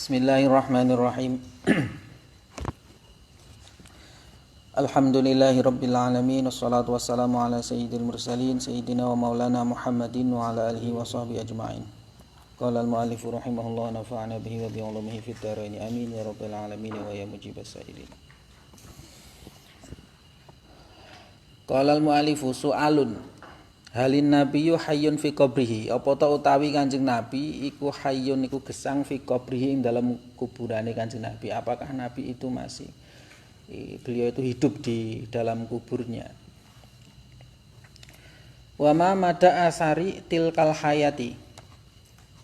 Bismillahirrahmanirrahim. Alhamdulillahirabbil alamin wassalatu wassalamu ala sayyidil mursalin sayyidina wa maulana Muhammadin wa ala alihi wa sahbihi ajma'in. Qala al-mu'allif rahimahullah nafa'ana bihi wa bi 'ulumihi fid dharain amin ya rabbal alamin wa ya mujibas sa'ilin. Qala al-mu'allif su'alun halin nabiyyu hayyun fi qabrihi, apa ta utawi Kanjeng Nabi iku hayyun iku gesang fi qabrihi ing dalam kuburane Kanjeng Nabi. Apakah Nabi itu masih beliau itu hidup di dalam kuburnya? Wa ma mada asari tilkal hayati,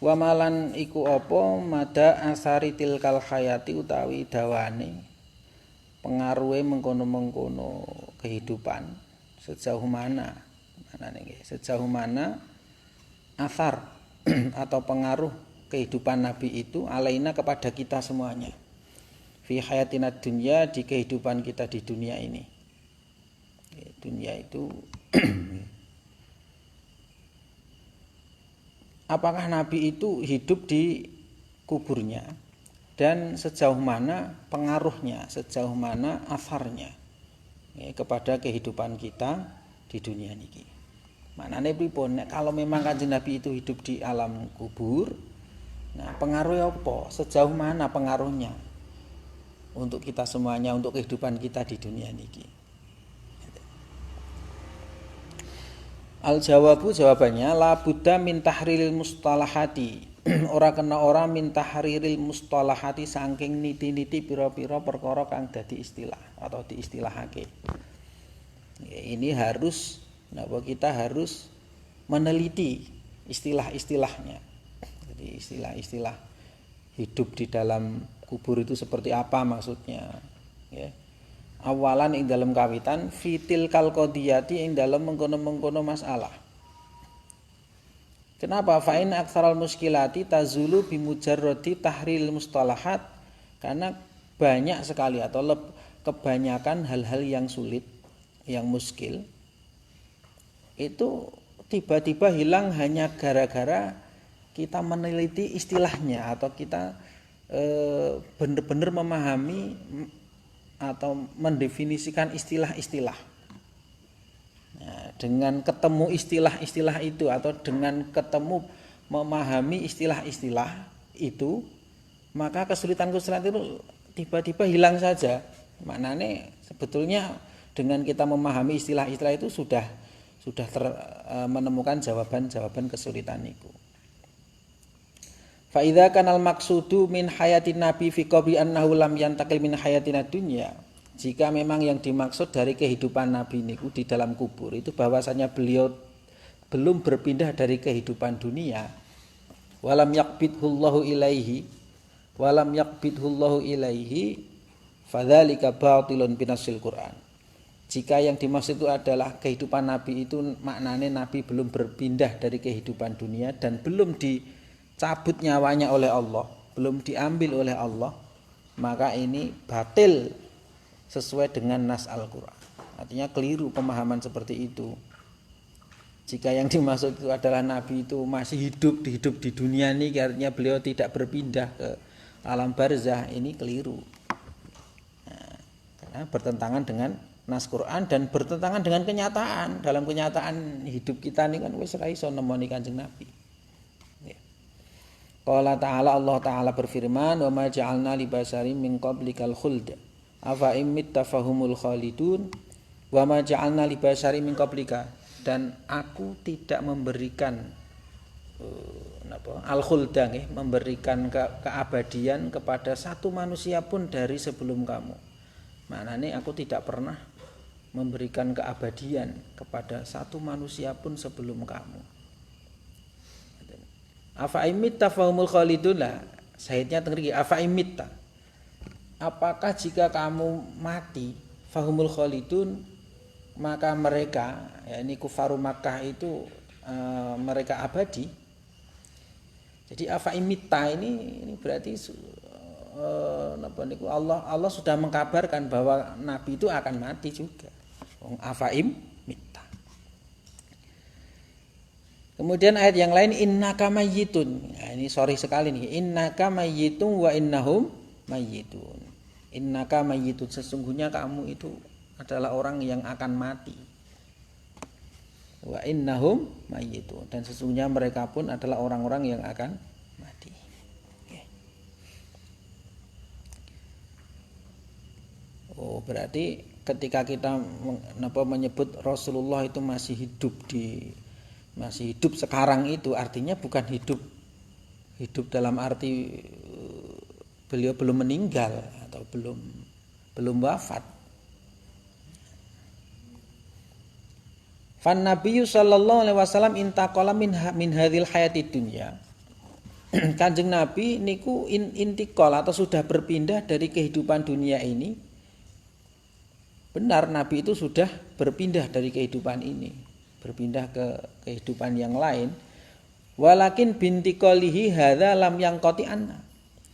wa malan iku apa mada asari tilkal hayati utawi dawane pengaruhe mengkono-mengkono kehidupan sejauh mana sejauh mana asar atau pengaruh kehidupan Nabi itu alaina kepada kita semuanya fi hayatina dunya, di kehidupan kita di dunia ini. Dunia itu apakah Nabi itu hidup di kuburnya dan sejauh mana pengaruhnya, sejauh mana asarnya kepada kehidupan kita di dunia ini. Maknane pripun kalau memang Kanjeng Nabi itu hidup di alam kubur, nah pengaruhnya apa? Sejauh mana pengaruhnya untuk kita semuanya, untuk kehidupan kita di dunia ini? Al-jawabu, jawabannya la budda min tahriril mustalahati. Ora kena ora min tahriril mustalahati saking niti-niti pira-pira perkara kang dadi istilah atau diistilahake. Ini harus kita harus meneliti istilah-istilahnya. Jadi istilah-istilah hidup di dalam kubur itu seperti apa maksudnya, ya. Awalan ing dalam kawitan fitil kalqodiyati ing dalam mengkono-mengkono masalah. Kenapa? Fa'in aksaral muskilati tazulu bimujarrodi tahril mustalahat, karena banyak sekali atau kebanyakan hal-hal yang sulit, yang muskil itu tiba-tiba hilang hanya gara-gara kita meneliti istilahnya atau kita benar-benar memahami atau mendefinisikan istilah-istilah. Nah, dengan ketemu istilah-istilah itu atau dengan ketemu memahami istilah-istilah itu, maka kesulitan-kesulitan itu tiba-tiba hilang saja. Maknanya sebetulnya dengan kita memahami istilah-istilah itu sudah menemukan jawaban-jawaban kesulitan itu. Fa idza kanal maqsudu min hayatin nabi fi qabri annahu lam yantakil min hayatina dunya. Jika memang yang dimaksud dari kehidupan Nabi niku di dalam kubur itu bahwasanya beliau belum berpindah dari kehidupan dunia. Walam yaqbidhullahu ilaihi fadzalika batilun binasil Qur'an. Jika yang dimaksud itu adalah kehidupan Nabi itu maknanya Nabi belum berpindah dari kehidupan dunia dan belum dicabut nyawanya oleh Allah, belum diambil oleh Allah, maka ini batil sesuai dengan nas Al-Quran. Artinya keliru pemahaman seperti itu. Jika yang dimaksud itu adalah Nabi itu masih hidup di dunia ini, artinya beliau tidak berpindah ke alam barzah, ini keliru. Nah, karena bertentangan dengan nas Quran dan bertentangan dengan kenyataan. Dalam kenyataan hidup kita ini kan wis ra iso nemoni Kanjeng Nabi. Qala ta'ala, Allah Ta'ala berfirman, "Wa ma ja'alna li basarin min qablikal khuld afa imitta fahumul khalidun wa ma ja'alna li basarin min qablika." Dan aku tidak memberikan al-khulda, memberikan keabadian kepada satu manusia pun dari sebelum kamu. Maknanya aku tidak pernah memberikan keabadian kepada satu manusia pun sebelum kamu. Afa imitta fahumul khalidun, sahidnya tengeri afa imitta, apakah jika kamu mati fahumul khalidun, maka mereka, yakni kufaru Makkah itu mereka abadi. Jadi afa imitta ini berarti Allah sudah mengkabarkan bahwa Nabi itu akan mati juga. Afaim mitta. Kemudian ayat yang lain innaka mayyitun. Nah, ini sorry sekali nih. Innaka mayyitun wa innahum mayyitun. Innaka mayyitun, sesungguhnya kamu itu adalah orang yang akan mati. Wa innahum mayyitun, dan sesungguhnya mereka pun adalah orang-orang yang akan mati. Oke. Oh, berarti ketika kita menyebut Rasulullah itu masih hidup sekarang, itu artinya bukan hidup dalam arti beliau belum meninggal atau belum wafat. Fan Nabiyyu sallallahu alaihi wasallam intaqala min hadhil hayati dunya. Kanjeng Nabi niku intikal atau sudah berpindah dari kehidupan dunia ini. Benar, Nabi itu sudah berpindah dari kehidupan ini, berpindah ke kehidupan yang lain. Walakin bintiqalihi hadza lam yanqati anna.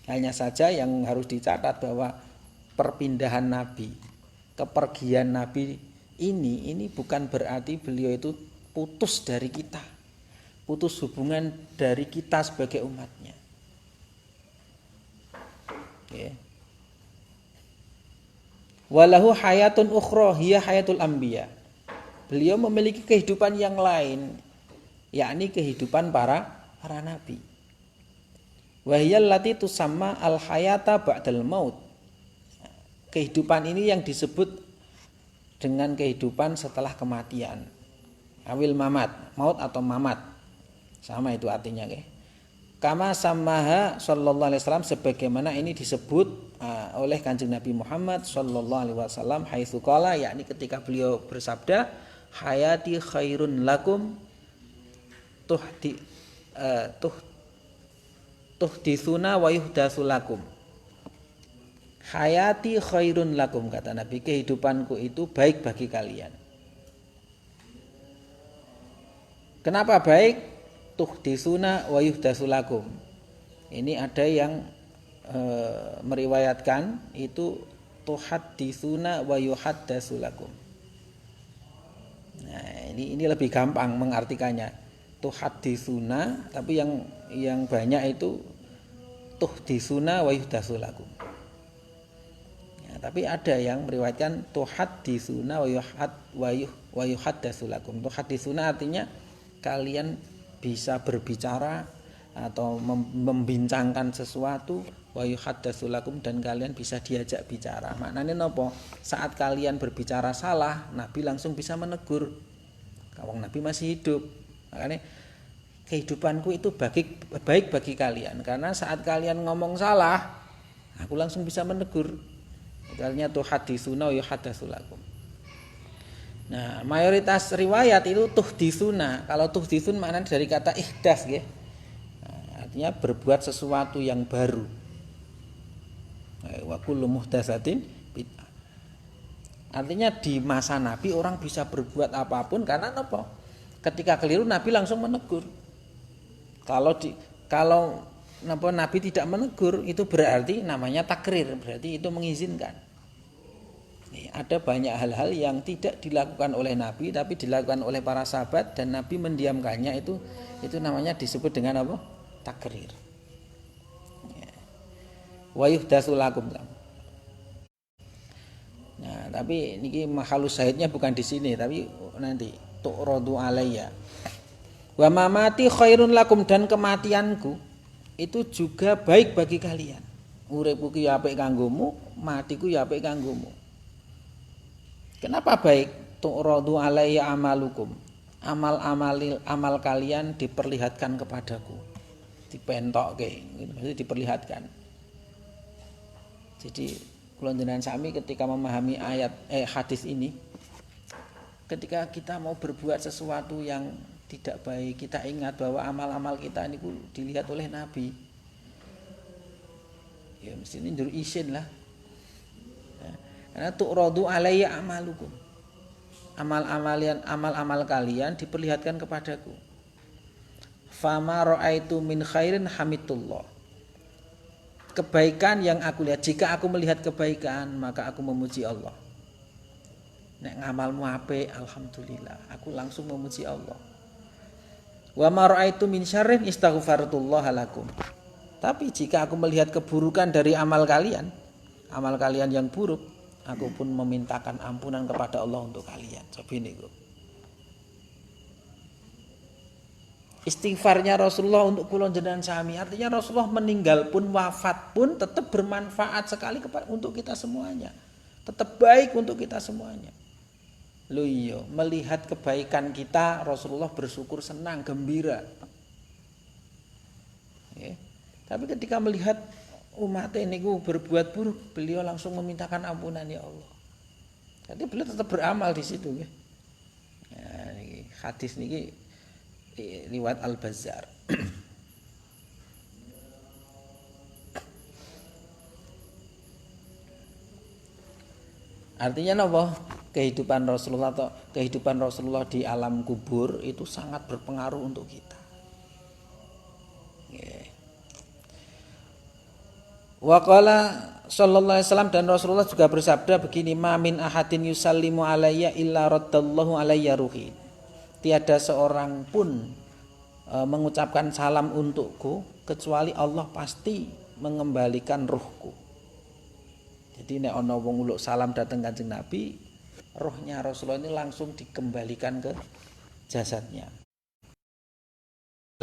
Hanya saja yang harus dicatat bahwa perpindahan Nabi, kepergian Nabi ini bukan berarti beliau itu putus dari kita, putus hubungan dari kita sebagai umatnya. Okay. Walahu hayatun ukhra hiya hayatul anbiya. Beliau memiliki kehidupan yang lain, yakni kehidupan para nabi. Wa hiya allati tusamma al hayata ba'dal maut. Kehidupan ini yang disebut dengan kehidupan setelah kematian. Awil mamat, maut atau mamat. Sama itu artinya, okay? Kama samaha sallallahu alaihi wasallam, sebagaimana ini disebut oleh Kanjeng Nabi Muhammad sallallahu alaihi wasallam haitsu qala, yakni ketika beliau bersabda hayati khairun lakum tuhditsuna wa yuhdatsu lakum. Hayati khairun lakum, kata Nabi, kehidupanku itu baik bagi kalian. Kenapa baik? Tuhditsuna wa yuhdatsu lakum. Ini ada yang meriwayatkan itu tuhadditsuna wa yuhaddatsu lakum. Nah, ini lebih gampang mengartikannya. Tuhadditsuna, tapi yang banyak itu tuhditsuna wa yuhdatsu lakum. Ya, tapi ada yang meriwayatkan tuhadditsuna wa yuhaddatsu lakum. Tuhadditsuna artinya kalian bisa berbicara atau membincangkan sesuatu, wa yuhaddatsu lakum, dan kalian bisa diajak bicara. Maknanya napa? Saat kalian berbicara salah, Nabi langsung bisa menegur. Kawang Nabi masih hidup. Makanya kehidupanku itu baik bagi kalian, karena saat kalian ngomong salah, aku langsung bisa menegur. Artinya tuhaditsuna wa yuhaddatsu lakum. Nah, mayoritas riwayat itu tuhditsuna. Kalau tuhditsun maknanya dari kata ihdas, nggih. Nah, artinya berbuat sesuatu yang baru. Wa kullu muhdatsatin bid'ah. Artinya di masa Nabi orang bisa berbuat apapun karena apa? Ketika keliru Nabi langsung menegur. Kalau Nabi tidak menegur, itu berarti namanya takrir, berarti itu mengizinkan. Ada banyak hal-hal yang tidak dilakukan oleh Nabi tapi dilakukan oleh para sahabat dan Nabi mendiamkannya, itu namanya disebut dengan apa? Takrir. Wa yuhdatsu lakum. Nah, tapi niki makhalus syahidnya bukan di sini, tapi nanti tu'radu alayya. Wa mamati khairun lakum, dan kematianku itu juga baik bagi kalian. Uripku ya apik kanggomu, matiku ya apik kanggomu. Kenapa baik? Tu'radu alayya amalukum. Amal kalian diperlihatkan kepadaku. Dipentokke, maksudnya diperlihatkan. Jadi kula jenengan sami ketika memahami hadis ini, ketika kita mau berbuat sesuatu yang tidak baik, kita ingat bahwa amal-amal kita ini dilihat oleh Nabi. Ya mesti ndur isin lah. Karena tu'radu alayya amalukum. Amal-amal kalian diperlihatkan kepadaku. Fama ra'aitu min khairin hamidullah. Kebaikan yang aku lihat, jika aku melihat kebaikan, maka aku memuji Allah. Nek ngamalmu apik, alhamdulillah, aku langsung memuji Allah. Wa ma ra'aitu min syarrin istaghfartullah lakum. Tapi jika aku melihat keburukan dari amal kalian yang buruk, aku pun memintakan ampunan kepada Allah untuk kalian. Coba niku. Istighfarnya Rasulullah untuk kula jenengan sami, artinya Rasulullah meninggal pun, wafat pun tetap bermanfaat sekali untuk kita semuanya. Tetap baik untuk kita semuanya. Loh iya, melihat kebaikan kita Rasulullah bersyukur, senang, gembira. Ya. Tapi ketika melihat umat ini berbuat buruk, beliau langsung memintakan ampunan, ya Allah. Jadi beliau tetap beramal di situ, ya. Nah, ini hadis niki riwayat Al-Bazzar. Artinya apa? Kehidupan Rasulullah di alam kubur itu sangat berpengaruh untuk kita. Wa qala sallallahu alaihi wasallam, dan Rasulullah juga bersabda begini, ma min ahadin yusallimu alayya illa raddallahu alayya ruhi. Tiada seorang pun mengucapkan salam untukku kecuali Allah pasti mengembalikan ruhku. Jadi nek ana wong uluk salam datang Kanjeng Nabi, rohnya Rasulullah ini langsung dikembalikan ke jasadnya.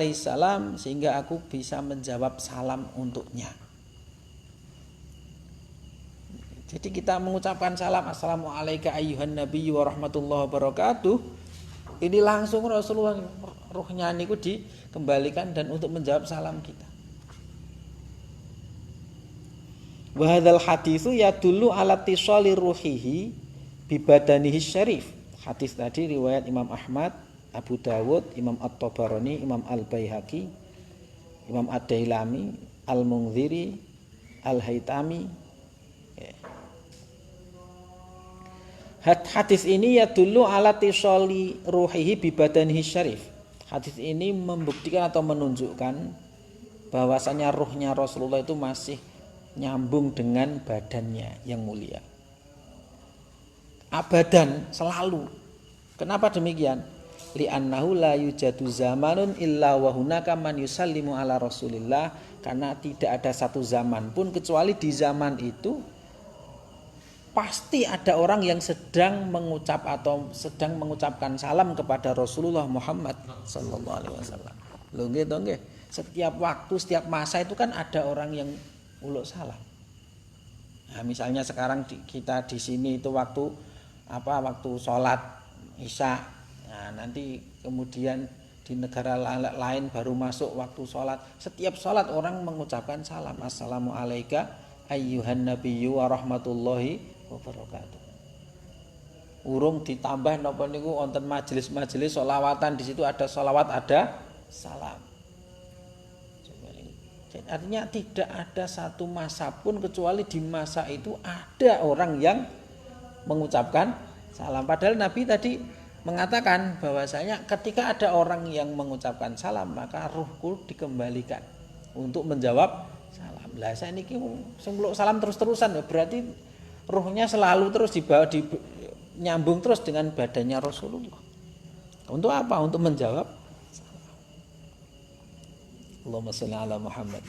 Alaihi salam, sehingga aku bisa menjawab salam untuknya. Jadi kita mengucapkan salam, assalamualaikum ayyuhan nabiyyu wa rahmatullahi wabarakatuh. Ini langsung Rasulullah ruhnya niku dikembalikan dan untuk menjawab salam kita. Wa hadzal haditsu yadullu ala tisali ruhihi bi badanihi syarif. Hadis tadi riwayat Imam Ahmad, Abu Dawud, Imam At-Tabarani, Imam Al-Baihaqi, Imam Ad-Dailami, Al-Munziri, Al-Haytami. Hadis ini ya dulu ala tisoli ruhihi bi badanihi syarif. Hadis ini membuktikan atau menunjukkan bahwasanya ruhnya Rasulullah itu masih nyambung dengan badannya yang mulia. Abadan, selalu. Kenapa demikian? Li'annahu la yujadu zamanun illa wa hunaka man yusallimu ala Rasulillah, karena tidak ada satu zaman pun kecuali di zaman itu pasti ada orang yang sedang mengucapkan salam kepada Rasulullah Muhammad sallallahu alaihi wasallam. Lho nggih to nggih. Setiap waktu, setiap masa itu kan ada orang yang uluk salam. Nah, misalnya sekarang kita di sini itu waktu sholat Isya. Nah, nanti kemudian di negara lain baru masuk waktu sholat. Setiap sholat orang mengucapkan salam, assalamualaikum ayyuhan nabiyyu wa rahmatullahi wabarakatuh. Urung ditambah napa niku wonten majelis-majelis sholawatan, di situ ada sholawat, ada salam. Jadi artinya tidak ada satu masa pun kecuali di masa itu ada orang yang mengucapkan salam. Padahal Nabi tadi mengatakan bahwasanya ketika ada orang yang mengucapkan salam maka ruhku dikembalikan untuk menjawab salam. Lah saya niki sing salam terus-terusan ya, berarti ruhnya selalu terus dibawa nyambung terus dengan badannya Rasulullah. Untuk apa? Untuk menjawab salam. Allahumma shalli ala Muhammad.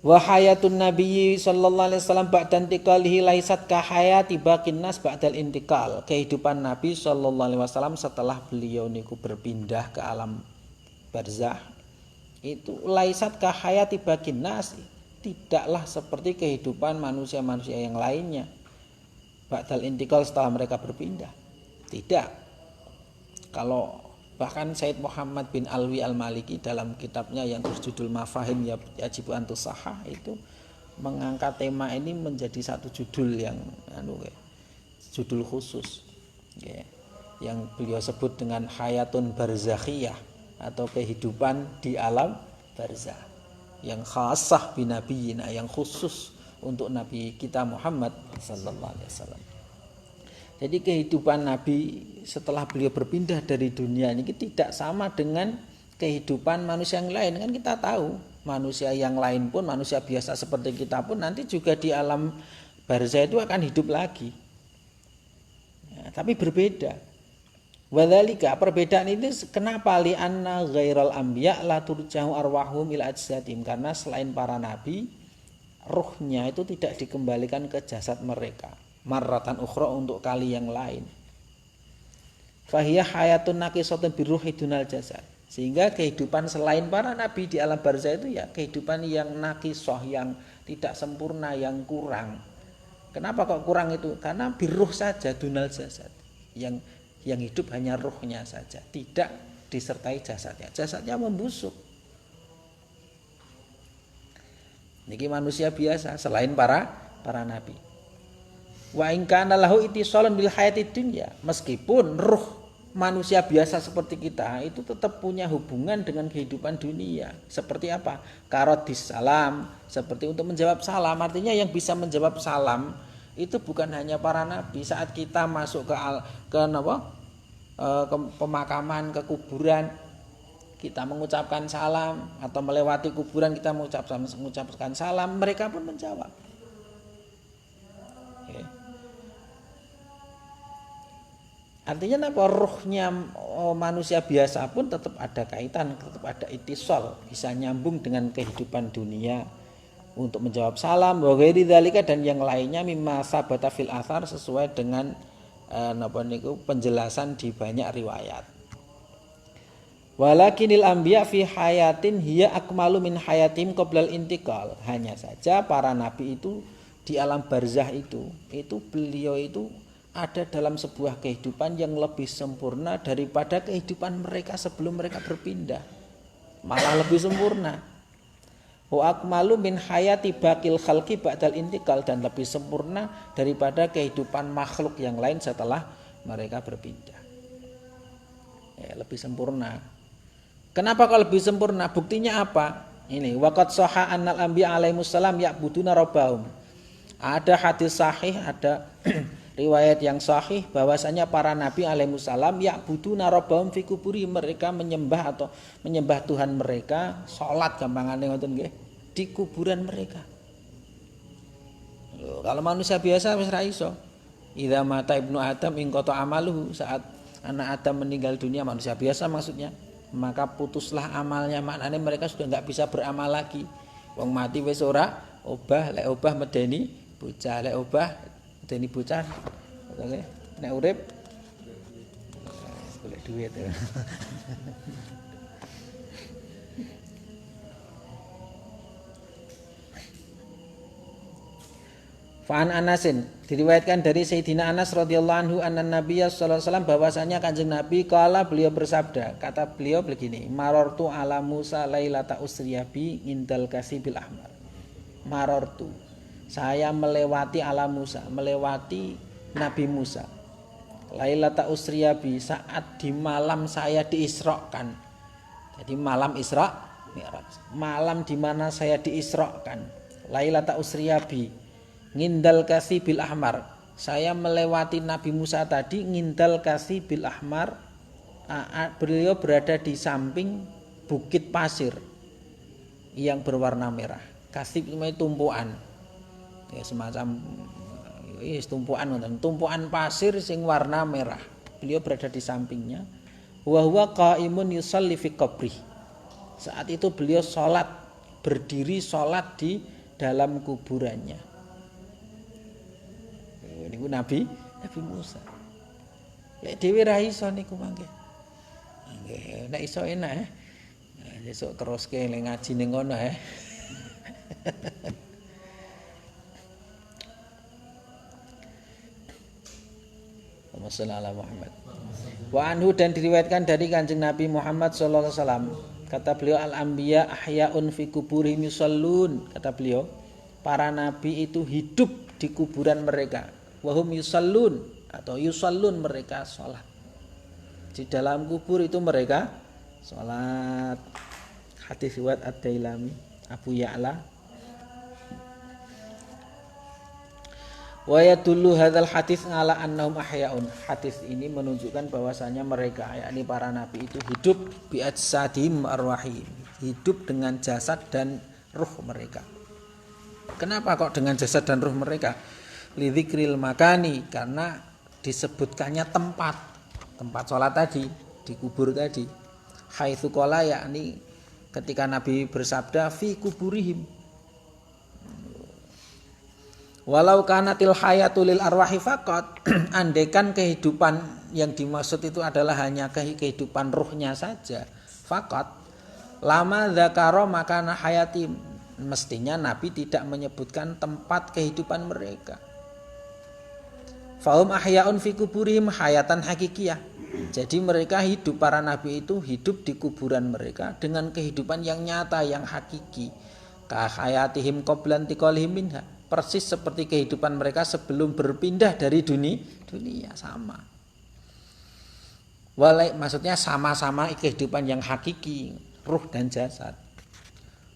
Wa hayatun nabiyyi sallallahu alaihi wasallam ba'da intiqalihi laisat ka hayati baqin nas ba'dal intiqal. Kehidupan Nabi sallallahu alaihi wasallam setelah beliau niku berpindah ke alam barzah itu laisat ka hayati baqin nas, tidaklah seperti kehidupan manusia-manusia yang lainnya. Ba'dal intiqal, setelah mereka berpindah. Tidak. Kalau bahkan Said Muhammad bin Alwi Al-Maliki dalam kitabnya yang berjudul Mafahim Yajibu an Tusahhah itu mengangkat tema ini menjadi satu judul yang judul khusus yang beliau sebut dengan hayatun barzakhiyah atau kehidupan di alam barzah yang khasah binabiyina, yang khusus untuk Nabi kita Muhammad sallallahu alaihi wasallam. Jadi kehidupan Nabi setelah beliau berpindah dari dunia ini tidak sama dengan kehidupan manusia yang lain. Kan kita tahu manusia yang lain pun, manusia biasa seperti kita pun nanti juga di alam barzah itu akan hidup lagi. Ya, tapi berbeda. Wadzalika, perbedaan ini kenapa li anna ghairal anbiya la turja'u arwahum ila ajsadim, karena selain para nabi ruhnya itu tidak dikembalikan ke jasad mereka marratan ukhra, untuk kali yang lain. Fahiya hayatun naqisatun biruhi dunal jasad, sehingga kehidupan selain para nabi di alam barzah itu ya kehidupan yang naqisah, yang tidak sempurna, yang kurang. Kenapa kok kurang itu? Karena biruh saja dunal jasad, yang hidup hanya ruhnya saja, tidak disertai jasadnya. Jasadnya membusuk. Niki manusia biasa selain para nabi. Wa in kana lahu ittisalun bil hayatid dunya, meskipun ruh manusia biasa seperti kita itu tetap punya hubungan dengan kehidupan dunia. Seperti apa? Karodis salam, seperti untuk menjawab salam. Artinya yang bisa menjawab salam itu bukan hanya para nabi. Saat kita masuk ke pemakaman, ke kuburan, kita mengucapkan salam, atau melewati kuburan kita mengucapkan salam, mereka pun menjawab. Okay. Artinya apa? Ruhnya manusia biasa pun tetap ada kaitan, tetap ada ittisal, bisa nyambung dengan kehidupan dunia untuk menjawab salam, wa ghairi dzalika, dan yang lainnya mimma sabata fil athar, sesuai dengan penjelasan di banyak riwayat. Walakinil anbiya fi hayatin hiya akmalu min hayatim qoblal intiqal. Hanya saja para nabi itu di alam barzah itu beliau itu ada dalam sebuah kehidupan yang lebih sempurna daripada kehidupan mereka sebelum mereka berpindah. Malah lebih sempurna. Wa akmalu min hayati baqil khalqi ba'dal intiqal, dan lebih sempurna daripada kehidupan makhluk yang lain setelah mereka berpindah. Ya, lebih sempurna. Kenapa kalau lebih sempurna? Buktinya apa? Ini waqad sahha annal anbiya alaihissalam ya'buduna rabbahum. Ada hadis sahih, ada riwayat yang sahih bahwasanya para nabi alaihissalam ya'buduna rabbahum fi kuburi, mereka menyembah Tuhan mereka, salat gampangane ngoten nggih, di kuburan mereka. Loh, kalau manusia biasa wis ra iso. Idza mata ibnu Adam inqata amaluhu, saat anak Adam meninggal dunia, manusia biasa maksudnya, maka putuslah amalnya. Maknanya mereka sudah enggak bisa beramal lagi. Wong mati wis ora obah, lek obah medeni bocah, lek obah medeni bocah. Nek urip golek duit. Fa'an Anasin, diriwayatkan dari Sayyidina Anas radhiyallahu anhu anna Nabiyya sallallahu alaihi wasallam, bahwasanya Kanjeng Nabi kala beliau bersabda, kata beliau begini, marartu ala Musa lailata usriyabi indal kasibil ahmar. Marartu, saya melewati ala Musa, melewati Nabi Musa. Lailata usriyabi, saat di malam saya diisrakan. Jadi malam Isra Mi'raj, malam di mana saya diisrakan. Lailata usriyabi ngindal kasih bil ahmar, saya melewati Nabi Musa tadi ngindal kasih bil ahmar. Beliau berada di samping bukit pasir yang berwarna merah. Kasih itu tumpuan, ya, semacam tumpuan pasir sing warna merah. Beliau berada di sampingnya. Wa huwa qaimun yusalli fi qabri, saat itu beliau sholat, berdiri sholat di dalam kuburannya. Niku Nabi Musa. Lek dhewe ra iso niku mangke. Nggih, nek iso enak ya. Sesuk teruske lek ngaji ning ngono ya. Wassalamualaikum Muhammad. Wa anhu, dan diriwayatkan dari Kanjeng Nabi Muhammad sallallahu alaihi wasallam, kata beliau, al anbiya ahyaun fi kuburihim yusallun. Kata beliau, para nabi itu hidup di kuburan mereka. Wahum yusallun, atau yusallun, mereka sholat di dalam kubur itu, mereka sholat. Hadis riwayat Ad-Dailami, Abu Ya'la. Wa yadullu hadzal hadis ala annahum ahyaun. Hadis ini menunjukkan bahwasanya mereka, yakni para nabi itu hidup bi ajsadim arwahim, hidup dengan jasad dan ruh mereka. Kenapa kok dengan jasad dan ruh mereka? Lidzikril makani, karena disebutkannya tempat. tempat sholat tadi, di kubur tadi. Haitsu qala, yakni ketika Nabi bersabda fi kuburihim. Walau kanatil hayatu lil arwahi faqat, andaikan kehidupan yang dimaksud itu adalah hanya kehidupan ruhnya saja, faqat lama dzakara makana hayati, mestinya Nabi tidak menyebutkan tempat kehidupan mereka. Fahum ahyaun fi kuburihim hayatan hakikiyah. Jadi mereka hidup, para nabi itu hidup di kuburan mereka dengan kehidupan yang nyata, yang hakiki. Ka hayatihim qablan tiqalihim minha. Persis seperti kehidupan mereka sebelum berpindah dari dunia sama. Maksudnya sama-sama kehidupan yang hakiki, ruh dan jasad.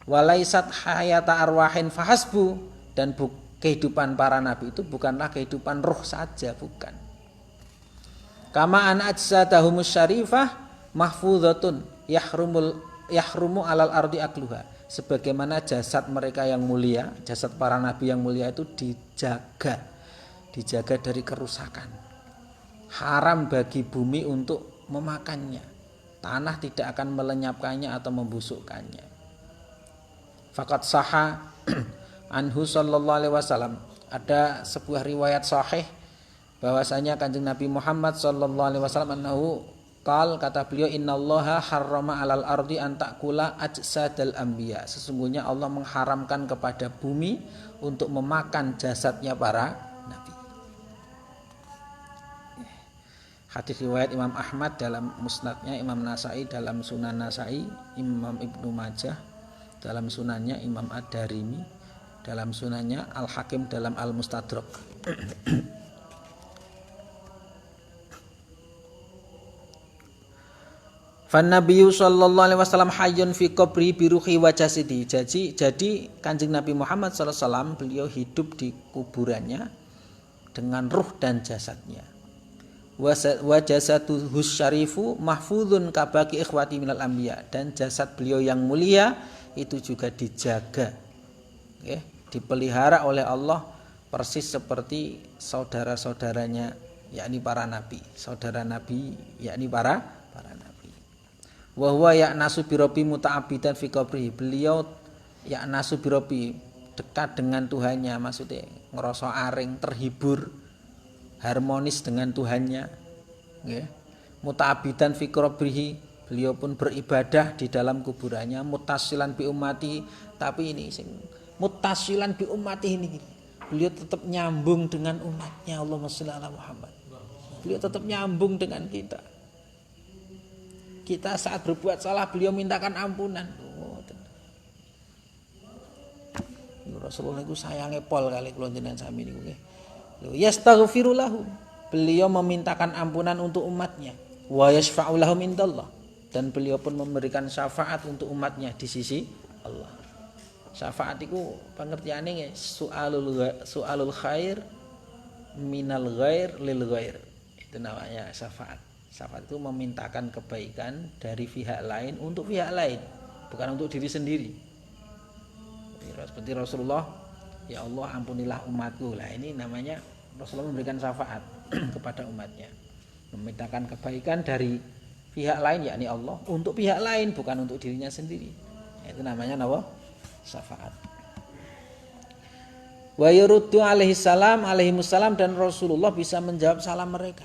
Walaisat hayata arwahin fahasbu, dan kehidupan para nabi itu bukanlah kehidupan ruh saja, bukan. Kama an ajsadahumus syarifah mahfuzatun yahrumu alal ardi akluha. Sebagaimana jasad mereka yang mulia, jasad para nabi yang mulia itu dijaga dari kerusakan. Haram bagi bumi untuk memakannya. Tanah tidak akan melenyapkannya atau membusukkannya. Faqad sahha anhu sallallahu alaihi wasallam, ada sebuah riwayat sahih bahwasanya Kanjeng Nabi Muhammad sallallahu alaihi wasallam annahu kata beliau, innallaha harrama 'alal ardi an ta'kula ajsadal anbiya. Sesungguhnya Allah mengharamkan kepada bumi untuk memakan jasadnya para nabi. Hadis riwayat Imam Ahmad dalam musnadnya, Imam Nasai dalam Sunan Nasai, Imam Ibnu Majah dalam sunannya, Imam Ad-Darimi dalam sunannya, Al-Hakim dalam Al-Mustadrak. Fan Nabiyyu sallallahu alaihi wasallam hayyun fi qabri bi ruhi wa jasidi. Jadi Kanjeng Nabi Muhammad sallallahu alaihi wasallam beliau hidup di kuburannya dengan ruh dan jasadnya. Wa jasaduhu syarifu mahfuzun kabaki ikhwati minal anbiya, dan jasad beliau yang mulia itu juga dijaga, dipelihara oleh Allah persis seperti saudara-saudaranya, yakni para nabi, saudara nabi yakni para nabi. Wa huwa ya'nasu bi rabbi muta'abbidan fi qabrihi. Beliau ya'nasu bi rabbi, dekat dengan Tuhannya, maksudnya ngerasa aring, terhibur, harmonis dengan Tuhannya, muta'abbidan fi qabrihi, beliau pun beribadah di dalam kuburannya, muttasilan bi ummati, tapi ini sing muttasilan bi ummati ini, beliau tetap nyambung dengan umatnya. Allahumma shalli ala Muhammad. Beliau tetap nyambung dengan kita. Kita saat berbuat salah beliau mintakan ampunan. Rasulullah itu sayangnya pol kali kula jenengan sami niku nggih. Yastaghfiru lahum. Beliau memintakan ampunan untuk umatnya. Wa yashfa'u lahum indallah. Dan beliau pun memberikan syafaat untuk umatnya di sisi Allah. Syafaat itu pengertiannya nggih, su'alul khair minal ghair lil ghair. Itu namanya syafaat. Syafaat itu memintakan kebaikan dari pihak lain untuk pihak lain, bukan untuk diri sendiri. Seperti Rasulullah, ya Allah ampunilah umatku. Lah ini namanya Rasulullah memberikan syafaat kepada umatnya, memintakan kebaikan dari pihak lain yakni Allah untuk pihak lain, bukan untuk dirinya sendiri. Itu namanya syafaat. Wa yuruddu alaihi salam, dan Rasulullah bisa menjawab salam mereka.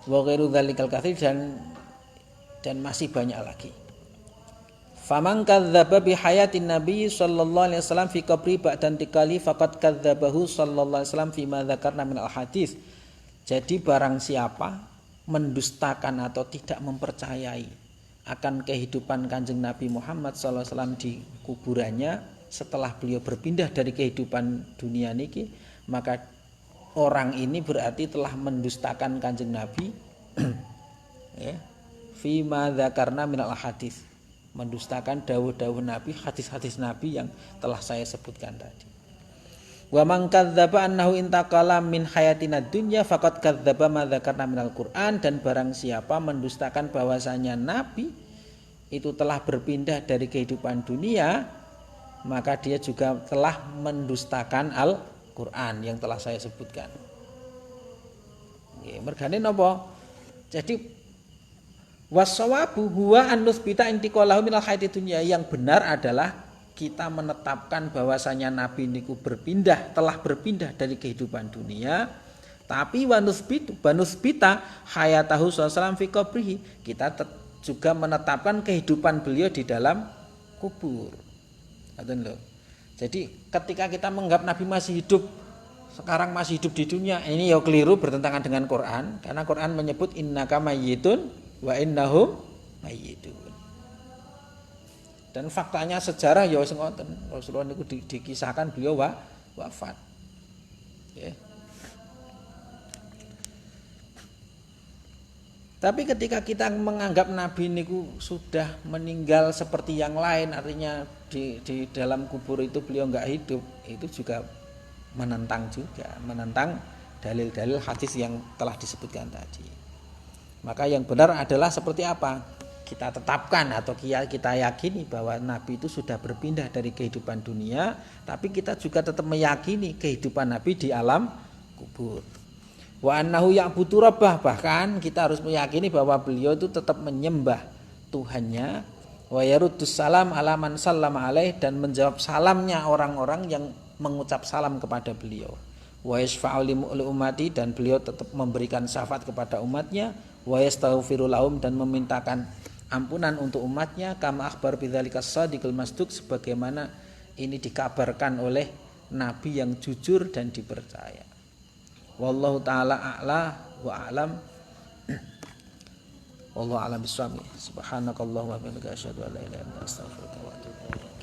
Wa ghairu dzalikal katsir, dan masih banyak lagi. Faman kadzdzaba bi hayatin nabiy sallallahu alaihi wasallam fi qabri ba'da intiqali faqad kadzdzabahu sallallahu alaihi wasallam fi ma dzakarna min al hadis. Jadi barang siapa mendustakan atau tidak mempercayai akan kehidupan Kanjeng Nabi Muhammad sallallahu alaihi wasallam di kuburannya setelah beliau berpindah dari kehidupan dunia niki, maka orang ini berarti telah mendustakan Kanjeng Nabi fi ma dzakarna minal hadis, mendustakan dawuh-dawuh Nabi, hadis-hadis Nabi yang telah saya sebutkan tadi. Wa man kadzdzaba annahu intaqala min hayatina dunya faqad kadzdzaba ma dzakarna minal Qur'an, dan barang siapa mendustakan bahwasanya Nabi itu telah berpindah dari kehidupan dunia, maka dia juga telah mendustakan Al-Quran yang telah saya sebutkan. Mergane napa? Jadi wassawabu huwa an nuthbita intiqalahu minal hayati dunya. Yang benar adalah kita menetapkan bahwasanya Nabi niku telah berpindah dari kehidupan dunia. Tapi wanusbita hayatahu sallallahu fi qabrihi. Kita juga menetapkan kehidupan beliau di dalam kubur. Jadi ketika kita menganggap Nabi masih hidup, sekarang masih hidup di dunia, ini ya keliru, bertentangan dengan Quran. Karena Quran menyebut innaka mayyitun wa innahum mayyitun. Dan faktanya sejarah ya wis ngoten. Rasulullah niku dikisahkan beliau wafat. Ya. Tapi ketika kita menganggap Nabi niku sudah meninggal seperti yang lain, artinya di dalam kubur itu beliau enggak hidup, itu juga menentang dalil-dalil hadis yang telah disebutkan tadi. Maka yang benar adalah seperti apa? Kita tetapkan atau kita yakini bahwa Nabi itu sudah berpindah dari kehidupan dunia, tapi kita juga tetap meyakini kehidupan Nabi di alam kubur. Wa annahu ya'budu rabbah, bahkan kita harus meyakini bahwa beliau itu tetap menyembah Tuhannya. Wa yaruddus salam ala man sallama alaih, dan menjawab salamnya orang-orang yang mengucap salam kepada beliau. Wa yashfa'u li ummati, dan beliau tetap memberikan syafaat kepada umatnya. Wa yastaghfiru lahum, dan memintakan ampunan untuk umatnya. Kama akhbar bidzalika shadiqul masduq, sebagaimana ini dikabarkan oleh Nabi yang jujur dan dipercaya. Wallahu ta'ala a'la wa a'lam. Wallahu a'lam bishawab. Subhanakallahumma wa bihamdika asyhadu an la ilaha illa anta astaghfiruka wa atubu ilaik.